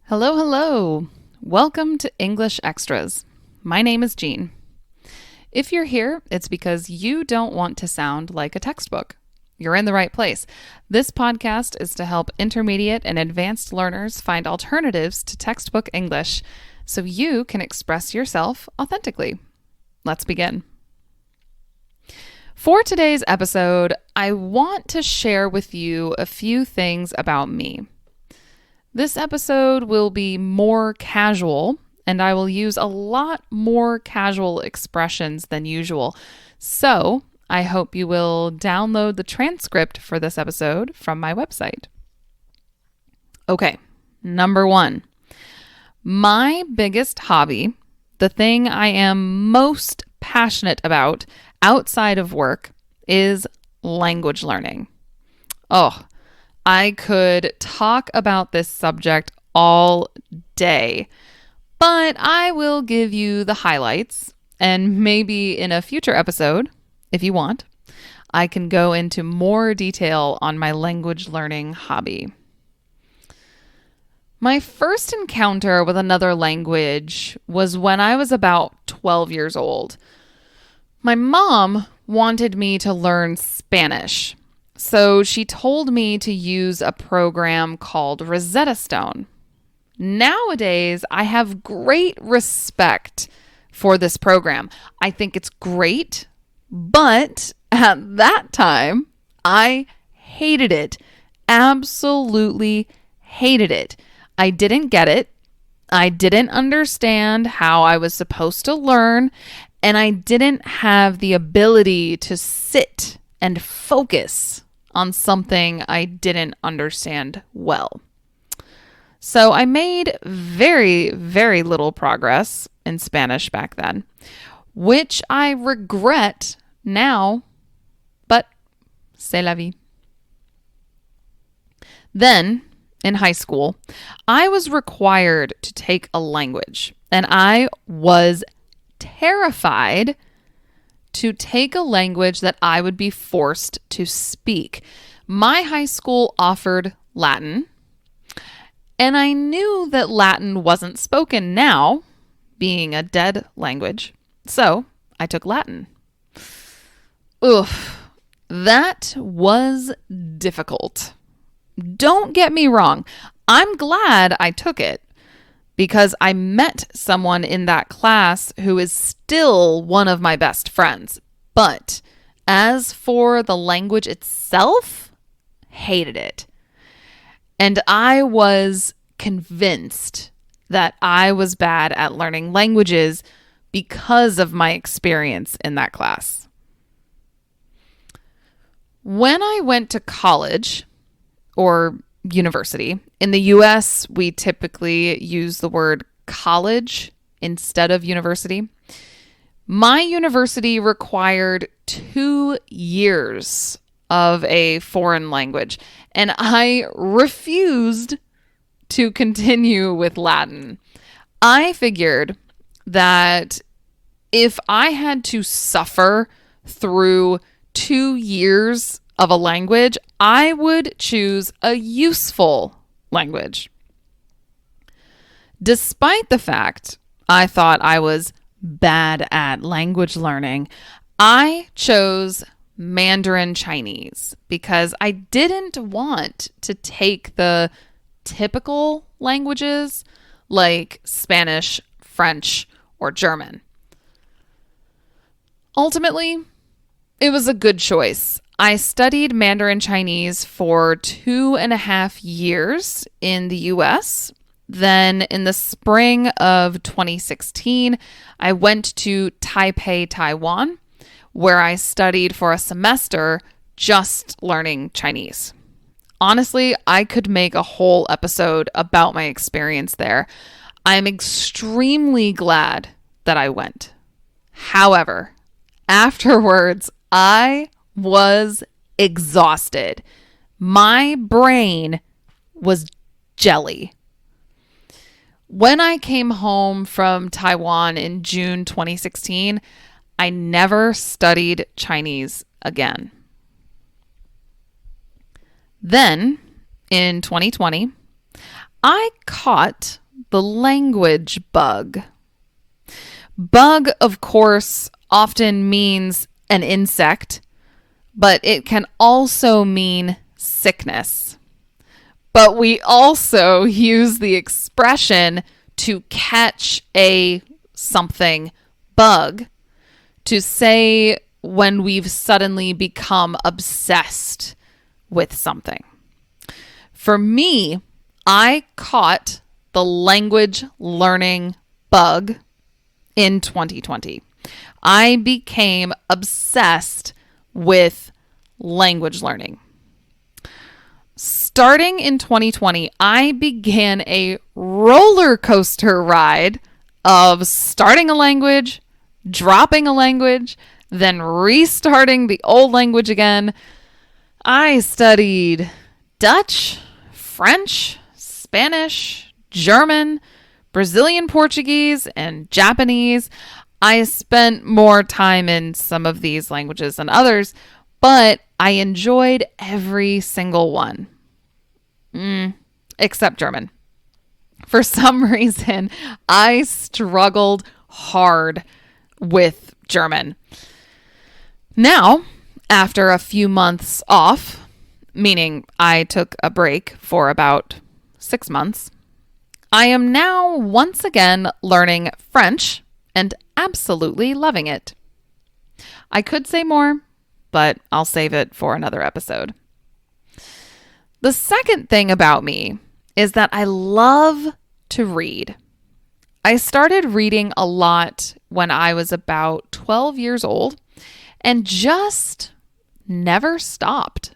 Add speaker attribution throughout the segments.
Speaker 1: Hello, hello. Welcome to English Extras. My name is Jean. If you're here, it's because you don't want to sound like a textbook. You're in the right place. This podcast is to help intermediate and advanced learners find alternatives to textbook English so you can express yourself authentically. Let's begin. For today's episode, I want to share with you a few things about me. This episode will be more casual, and I will use a lot more casual expressions than usual. So I hope you will download the transcript for this episode from my website. Okay, number 1. My biggest hobby, the thing I am most passionate about outside of work, is language learning. I could talk about this subject all day, but I will give you the highlights, and maybe in a future episode, if you want, I can go into more detail on my language learning hobby. My first encounter with another language was when I was about 12 years old. My mom wanted me to learn Spanish. So she told me to use a program called Rosetta Stone. Nowadays, I have great respect for this program. I think it's great, but at that time, I hated it. Absolutely hated it. I didn't get it. I didn't understand how I was supposed to learn, and I didn't have the ability to sit and focus on something I didn't understand well. So I made very, very little progress in Spanish back then, which I regret now, but c'est la vie. Then, in high school, I was required to take a language, and I was terrified to take a language that I would be forced to speak. My high school offered Latin, and I knew that Latin wasn't spoken now, being a dead language, so I took Latin. Oof, that was difficult. Don't get me wrong, I'm glad I took it, because I met someone in that class who is still one of my best friends. But as for the language itself, hated it. And I was convinced that I was bad at learning languages because of my experience in that class. When I went to college, or university. In the US, we typically use the word college instead of university. My university required 2 years of a foreign language, and I refused to continue with Latin. I figured that if I had to suffer through 2 years of a language, I would choose a useful language. Despite the fact I thought I was bad at language learning, I chose Mandarin Chinese because I didn't want to take the typical languages like Spanish, French, or German. Ultimately, it was a good choice. I studied Mandarin Chinese for 2.5 years in the US. Then in the spring of 2016, I went to Taipei, Taiwan, where I studied for a semester just learning Chinese. Honestly, I could make a whole episode about my experience there. I'm extremely glad that I went. However, afterwards, I was exhausted. My brain was jelly. When I came home from Taiwan in June 2016, I never studied Chinese again. Then, in 2020, I caught the language bug. Bug, of course, often means an insect, but it can also mean sickness. But we also use the expression to catch a something bug to say when we've suddenly become obsessed with something. For me, I caught the language learning bug in 2020. I became obsessed with language learning. Starting in 2020, I began a roller coaster ride of starting a language, dropping a language, then restarting the old language again. I studied Dutch, French, Spanish, German, Brazilian Portuguese, and Japanese. I spent more time in some of these languages than others, but I enjoyed every single one. Except German. For some reason, I struggled hard with German. Now, after a few months off, meaning I took a break for about 6 months, I am now once again learning French and absolutely loving it. I could say more, but I'll save it for another episode. The second thing about me is that I love to read. I started reading a lot when I was about 12 years old and just never stopped.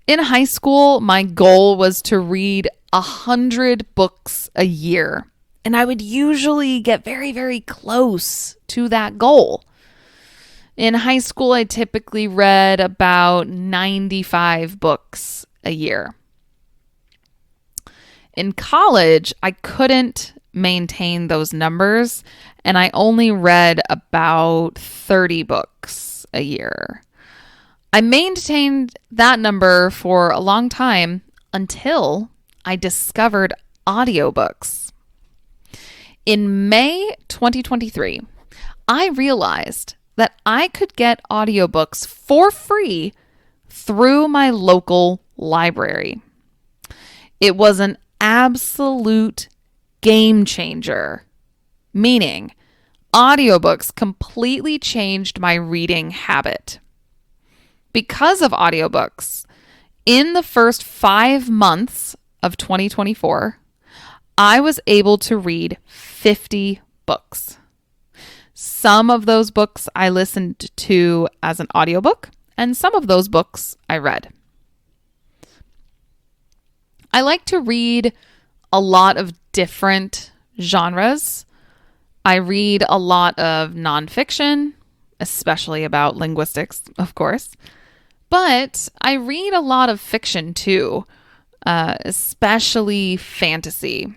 Speaker 1: In high school, my goal was to read 100 books a year, and I would usually get very, very close to that goal. In high school, I typically read about 95 books a year. In college, I couldn't maintain those numbers, and I only read about 30 books a year. I maintained that number for a long time until I discovered audiobooks. In May 2023, I realized that I could get audiobooks for free through my local library. It was an absolute game changer, meaning audiobooks completely changed my reading habit. Because of audiobooks, in the first 5 months of 2024, I was able to read 50 books. Some of those books I listened to as an audiobook, and some of those books I read. I like to read a lot of different genres. I read a lot of nonfiction, especially about linguistics, of course. But I read a lot of fiction too, especially fantasy.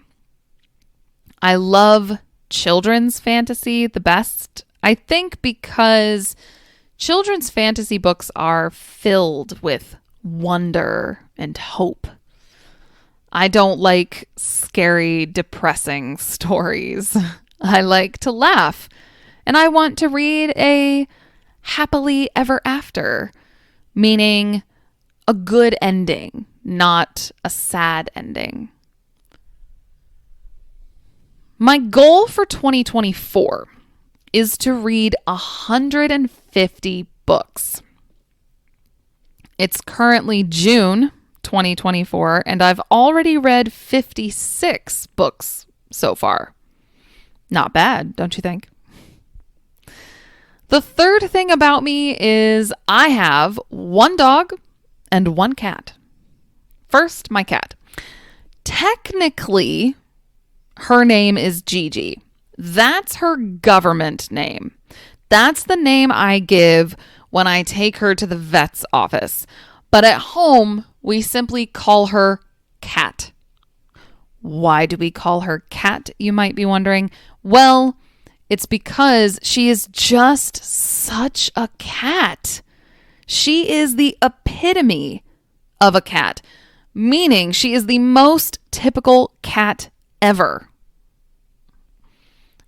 Speaker 1: I love children's fantasy the best, I think, because children's fantasy books are filled with wonder and hope. I don't like scary, depressing stories. I like to laugh, and I want to read a happily ever after, meaning a good ending, not a sad ending. My goal for 2024 is to read 150 books. It's currently June 2024, and I've already read 56 books so far. Not bad, don't you think? The third thing about me is I have 1 dog and 1 cat. First, my cat. Technically, her name is Gigi. That's her government name. That's the name I give when I take her to the vet's office. But at home, we simply call her Cat. Why do we call her Cat, you might be wondering? Well, it's because she is just such a cat. She is the epitome of a cat. meaning she is the most typical cat ever.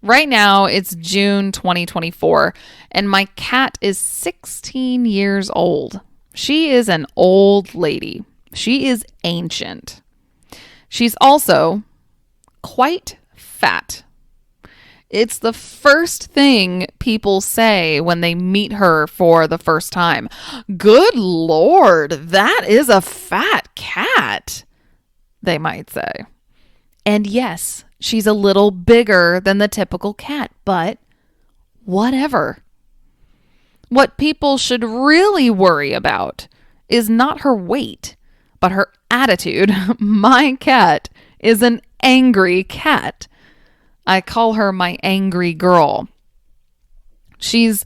Speaker 1: Right now, it's June 2024, and my cat is 16 years old. She is an old lady. She is ancient. She's also quite fat. It's the first thing people say when they meet her for the first time. Good Lord, that is a fat cat, they might say. And yes, she's a little bigger than the typical cat, but whatever. What people should really worry about is not her weight, but her attitude. My cat is an angry cat. I call her my angry girl. She's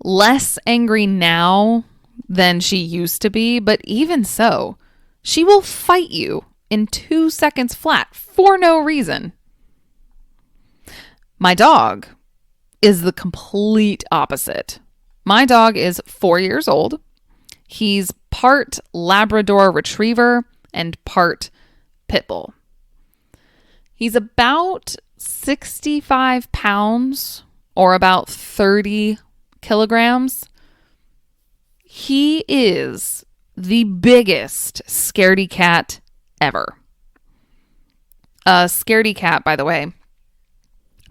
Speaker 1: less angry now than she used to be, but even so, she will fight you in 2 seconds flat for no reason. My dog is the complete opposite. My dog is 4 years old. He's part Labrador Retriever and part Pit Bull. He's about 65 pounds or about 30 kilograms. He is the biggest scaredy cat ever. A scaredy cat, by the way,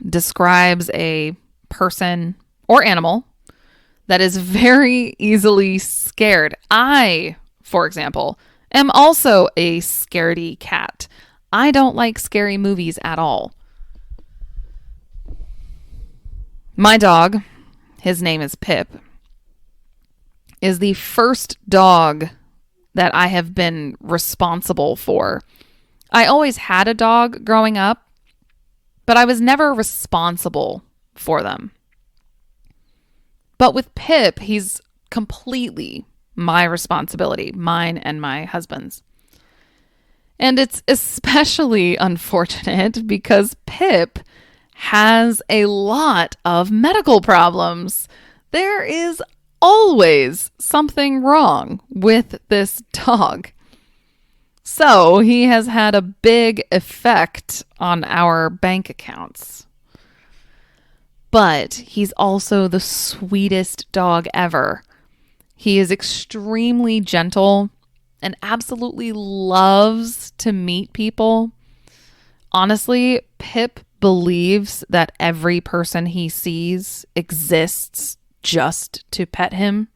Speaker 1: describes a person or animal that is very easily scared. I, for example, am also a scaredy cat. I don't like scary movies at all. My dog, his name is Pip, is the first dog that I have been responsible for. I always had a dog growing up, but I was never responsible for them. But with Pip, he's completely my responsibility, mine and my husband's. And it's especially unfortunate because Pip has a lot of medical problems. There is always something wrong with this dog. So he has had a big effect on our bank accounts. But he's also the sweetest dog ever. He is extremely gentle and absolutely loves to meet people. Honestly, Pip believes that every person he sees exists just to pet him.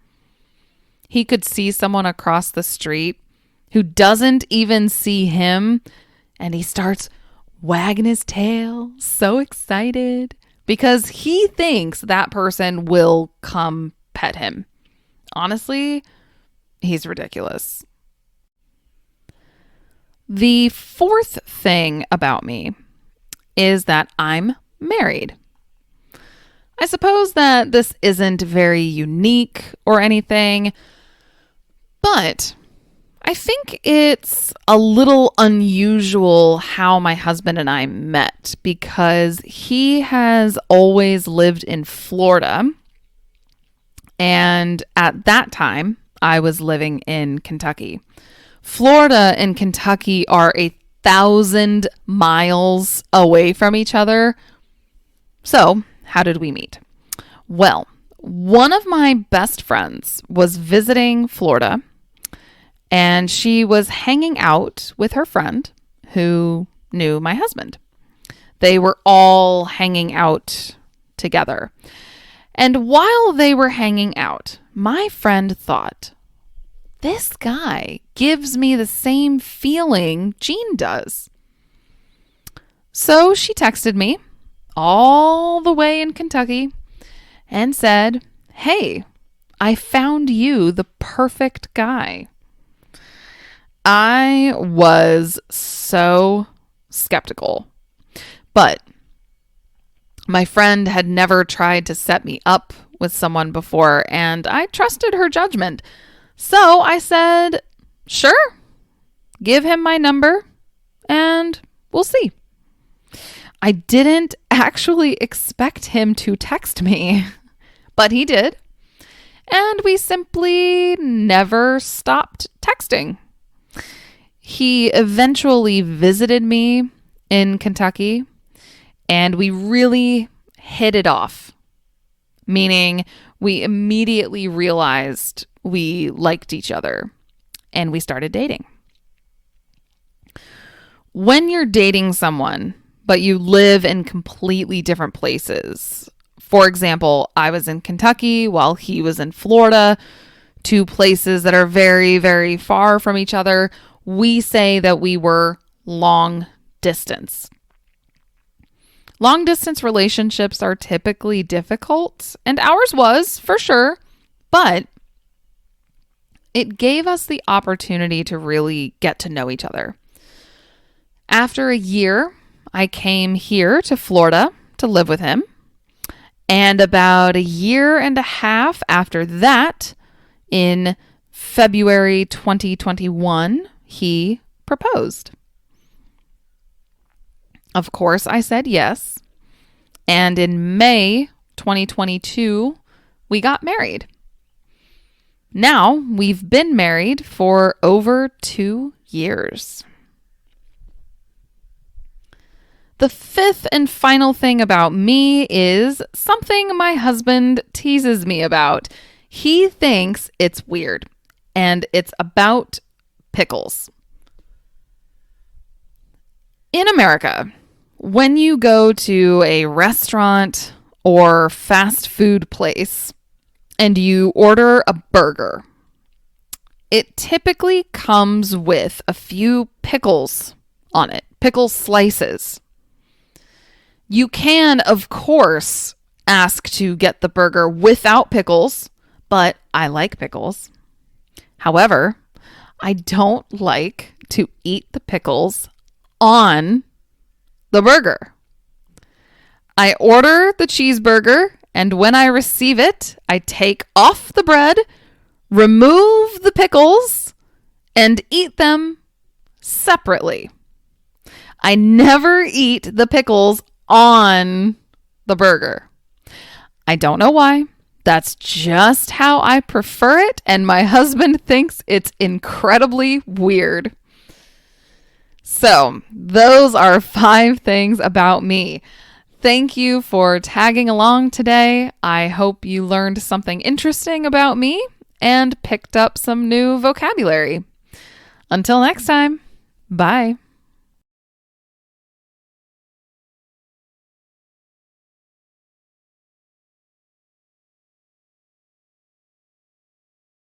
Speaker 1: He could see someone across the street who doesn't even see him, and he starts wagging his tail, so excited, because he thinks that person will come pet him. Honestly, he's ridiculous. The fourth thing about me is that I'm married. I suppose that this isn't very unique or anything, but I think it's a little unusual how my husband and I met because he has always lived in Florida, and at that time, I was living in Kentucky. Florida and Kentucky are 1,000 miles away from each other. So, how did we meet? Well, one of my best friends was visiting Florida, and she was hanging out with her friend who knew my husband. They were all hanging out together. And while they were hanging out, my friend thought, this guy gives me the same feeling Jean does. So she texted me all the way in Kentucky and said, hey, I found you the perfect guy. I was so skeptical, but my friend had never tried to set me up with someone before, and I trusted her judgment. So I said, sure, give him my number and we'll see. I didn't actually expect him to text me, but he did. And we simply never stopped texting. He eventually visited me in Kentucky, and we really hit it off, meaning we immediately realized we liked each other and we started dating. When you're dating someone, but you live in completely different places, for example, I was in Kentucky while he was in Florida, two places that are very, very far from each other, we say that we were long distance. Long distance relationships are typically difficult, and ours was for sure, but it gave us the opportunity to really get to know each other. After a year, I came here to Florida to live with him, and about a year and a half after that, in February 2021, he proposed. Of course, I said yes. And in May 2022, we got married. Now, we've been married for over 2 years. The fifth and final thing about me is something my husband teases me about. He thinks it's weird, and it's about pickles. In America, when you go to a restaurant or fast food place and you order a burger, it typically comes with a few pickles on it, pickle slices. You can, of course, ask to get the burger without pickles, but I like pickles. However, I don't like to eat the pickles on the burger. I order the cheeseburger, and when I receive it, I take off the bread, remove the pickles, and eat them separately. I never eat the pickles on the burger. I don't know why. That's just how I prefer it, and my husband thinks it's incredibly weird. So, those are 5 things about me. Thank you for tagging along today. I hope you learned something interesting about me and picked up some new vocabulary. Until next time, bye.